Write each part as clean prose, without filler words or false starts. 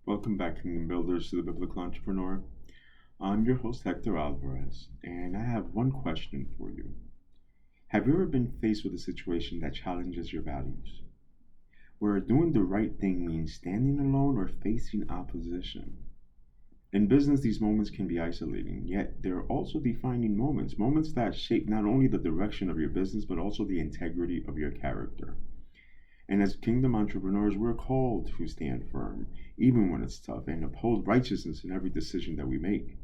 Welcome back, Kingdom Builders, to the Biblical Entrepreneur. I'm your host, Hector Alvarez, and I have one question for you. Have you ever been faced with a situation that challenges your values? Where doing the right thing means standing alone or facing opposition? In business, these moments can be isolating, yet they're also defining moments that shape not only the direction of your business, but also the integrity of your character. And as kingdom entrepreneurs, we're called to stand firm, even when it's tough, and uphold righteousness in every decision that we make.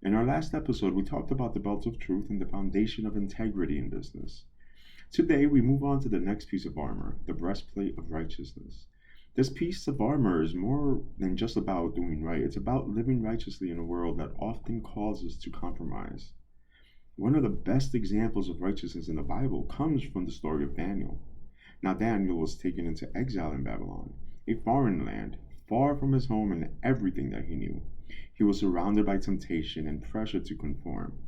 In our last episode, we talked about the belt of truth and the foundation of integrity in business. Today, we move on to the next piece of armor, the breastplate of righteousness. This piece of armor is more than just about doing right, it's about living righteously in a world that often calls us to compromise. One of the best examples of righteousness in the Bible comes from the story of Daniel. Now Daniel was taken into exile in Babylon, a foreign land, far from his home and everything that he knew. He was surrounded by temptation and pressure to conform.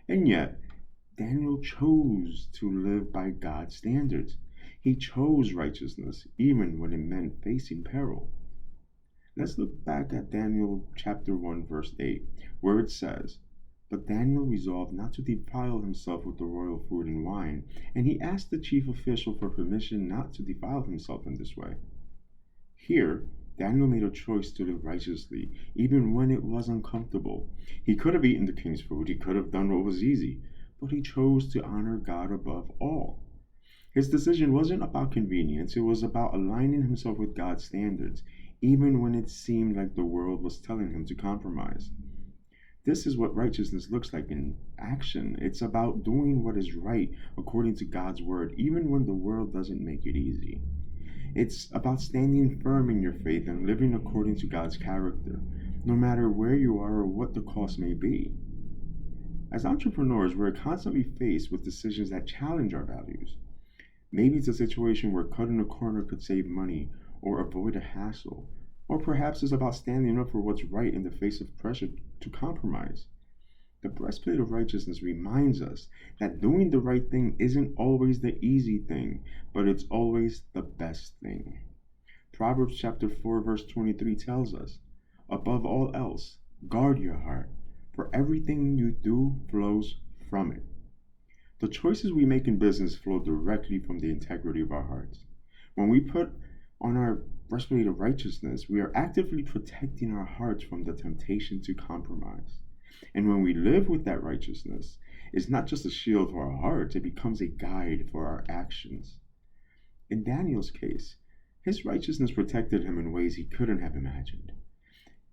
And yet, Daniel chose to live by God's standards. He chose righteousness, even when it meant facing peril. Let's look back at Daniel chapter 1, verse 8, where it says, "But Daniel resolved not to defile himself with the royal food and wine, and he asked the chief official for permission not to defile himself in this way." Here, Daniel made a choice to live righteously, even when it was uncomfortable. He could have eaten the king's food, he could have done what was easy, but he chose to honor God above all. His decision wasn't about convenience, it was about aligning himself with God's standards, even when it seemed like the world was telling him to compromise. This is what righteousness looks like in action. It's about doing what is right according to God's word, even when the world doesn't make it easy. It's about standing firm in your faith and living according to God's character, no matter where you are or what the cost may be. As entrepreneurs, we're constantly faced with decisions that challenge our values. Maybe it's a situation where cutting a corner could save money or avoid a hassle. Or perhaps it's about standing up for what's right in the face of pressure to compromise. The breastplate of righteousness reminds us that doing the right thing isn't always the easy thing, but it's always the best thing. Proverbs chapter 4 verse 23 tells us, "Above all else, guard your heart, for everything you do flows from it." The choices we make in business flow directly from the integrity of our hearts. When we put on our breastplate of righteousness, we are actively protecting our hearts from the temptation to compromise. And when we live with that righteousness, it's not just a shield for our hearts, it becomes a guide for our actions. In Daniel's case, his righteousness protected him in ways he couldn't have imagined.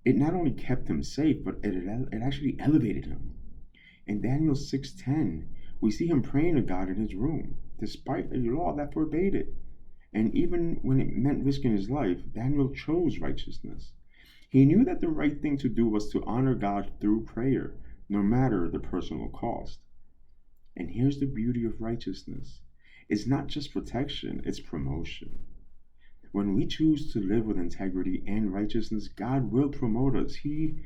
It not only kept him safe, but it actually elevated him. In Daniel 6:10, we see him praying to God in his room, despite a law that forbade it. And even when it meant risking his life, Daniel chose righteousness. He knew that the right thing to do was to honor God through prayer, no matter the personal cost. And here's the beauty of righteousness. It's not just protection, it's promotion. When we choose to live with integrity and righteousness, God will promote us. He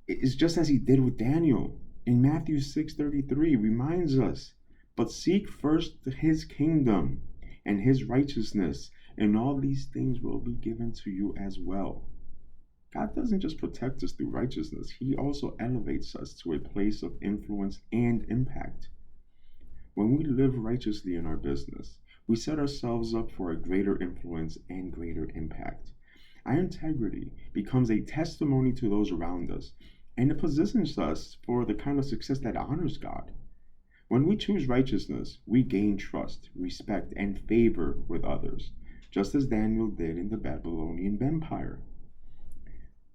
is just as he did with Daniel. In Matthew 6:33 reminds us, "But seek first his kingdom and his righteousness, and all these things will be given to you as well." God doesn't just protect us through righteousness, he also elevates us to a place of influence and impact. When we live righteously in our business, we set ourselves up for a greater influence and greater impact. Our integrity becomes a testimony to those around us, and it positions us for the kind of success that honors God. When we choose righteousness, we gain trust, respect, and favor with others, just as Daniel did in the Babylonian Empire.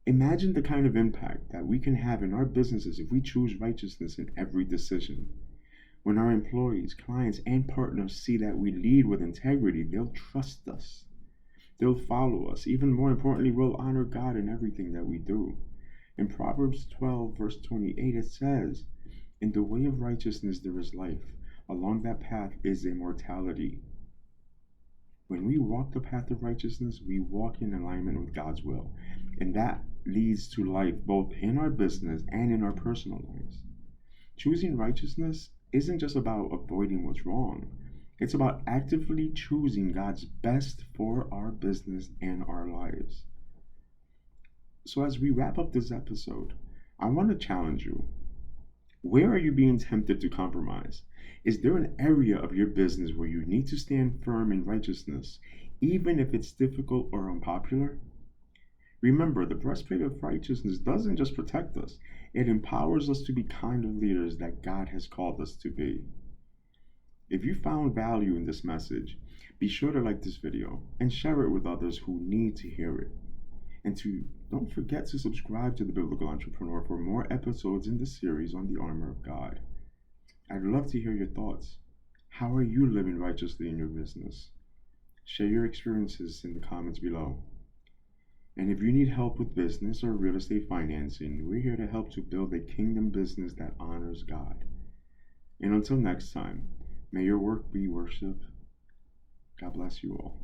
Imagine the kind of impact that we can have in our businesses if we choose righteousness in every decision. When our employees, clients, and partners see that we lead with integrity, they'll trust us. They'll follow us. Even more importantly, we'll honor God in everything that we do. In Proverbs 12, verse 28, it says, "In the way of righteousness there is life. Along that path is immortality." When we walk the path of righteousness, we walk in alignment with God's will. And that leads to life both in our business and in our personal lives. Choosing righteousness isn't just about avoiding what's wrong. It's about actively choosing God's best for our business and our lives. So, as we wrap up this episode, I want to challenge you. Where are you being tempted to compromise? Is there an area of your business where you need to stand firm in righteousness, even if it's difficult or unpopular? Remember, the breastplate of righteousness doesn't just protect us, it empowers us to be kind of leaders that God has called us to be. If you found value in this message, be sure to like this video and share it with others who need to hear it. And don't forget to subscribe to the Biblical Entrepreneur for more episodes in the series on the armor of God. I'd love to hear your thoughts. How are you living righteously in your business? Share your experiences in the comments below. And if you need help with business or real estate financing, we're here to help to build a kingdom business that honors God. And until next time, may your work be worship. God bless you all.